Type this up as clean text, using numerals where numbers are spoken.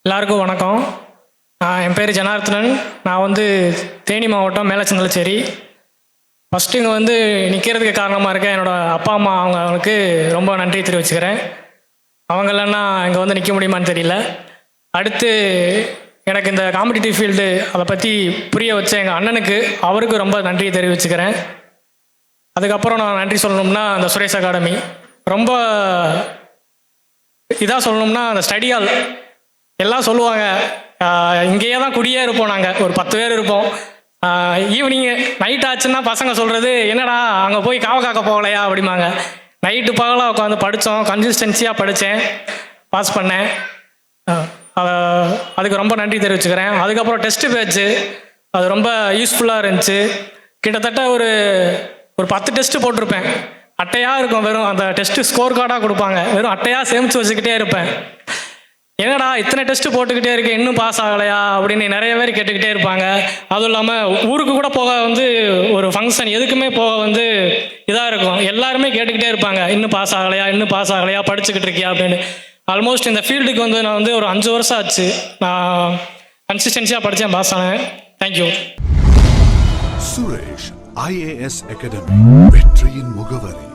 எல்லாருக்கும் வணக்கம். என் பேர் ஜனார்த்தனன். நான் வந்து தேனி மாவட்டம் மேலச்சந்தலச்சேரி. ஃபஸ்ட்டு இங்கே வந்து நிற்கிறதுக்கு காரணமாக இருக்க என்னோடய அப்பா அம்மா அவங்களுக்கு ரொம்ப நன்றி தெரிவிச்சுக்கிறேன். அவங்க இல்லைன்னா இங்கே வந்து நிற்க முடியுமான்னு தெரியல. அடுத்து எனக்கு இந்த காம்படிட்டிவ் ஃபீல்டு அதை பற்றி புரிய வச்ச எங்கள் அண்ணனுக்கு அவருக்கு ரொம்ப நன்றி தெரிவிச்சுக்கிறேன். அதுக்கப்புறம் நான் நன்றி சொல்லணும்னா அந்த சுரேஷ் அகாடமி ரொம்ப இதாக சொல்லணும்னா அந்த ஸ்டடி ஹால் எல்லாம் சொல்லுவாங்க. இங்கேயே தான் குடியே இருப்போம். நாங்கள் ஒரு 10 பேர் இருப்போம். ஈவினிங்கு நைட் ஆச்சுன்னா பசங்க சொல்கிறது, என்னடா அங்கே போய் காவ காக்க போகலையா அப்படிம்பாங்க. நைட்டு பகலாக உட்காந்து படித்தோம், கன்சிஸ்டன்சியாக படித்தேன், பாஸ் பண்ணேன். அதுக்கு ரொம்ப நன்றி தெரிவிச்சுக்கிறேன். அதுக்கப்புறம் டெஸ்ட்டு பேட்ச்சு அது ரொம்ப யூஸ்ஃபுல்லாக இருந்துச்சு. கிட்டத்தட்ட ஒரு 10 டெஸ்ட்டு போட்டிருப்பேன். அட்டையாக இருக்கும், வெறும் அந்த டெஸ்ட்டு ஸ்கோர் கார்டாக கொடுப்பாங்க, வெறும் அட்டையாக சேமித்து வச்சுக்கிட்டே இருப்பேன். என்னடா இத்தனை டெஸ்ட்டு போட்டுக்கிட்டே இருக்கேன், இன்னும் பாஸ் ஆகலையா அப்படின்னு நிறைய பேர் கேட்டுக்கிட்டே இருப்பாங்க. அதுவும் இல்லாமல் ஊருக்கு கூட போக வந்து ஒரு ஃபங்க்ஷன் எதுக்குமே போக வந்து இதாக இருக்கும். எல்லாருமே கேட்டுக்கிட்டே இருப்பாங்க, இன்னும் பாஸ் ஆகலையா, இன்னும் பாஸ் ஆகலையா, படிச்சுக்கிட்டு இருக்கியா அப்படின்னு. ஆல்மோஸ்ட் இந்த ஃபீல்டுக்கு வந்து நான் வந்து ஒரு 5 வருஷம் ஆச்சு. நான் கன்சிஸ்டன்சியாக படித்தேன், பாஸ் ஆனேன். தேங்க்யூ. சுரேஷ் IAS அகாடமி, வெற்றியின் முகவரி.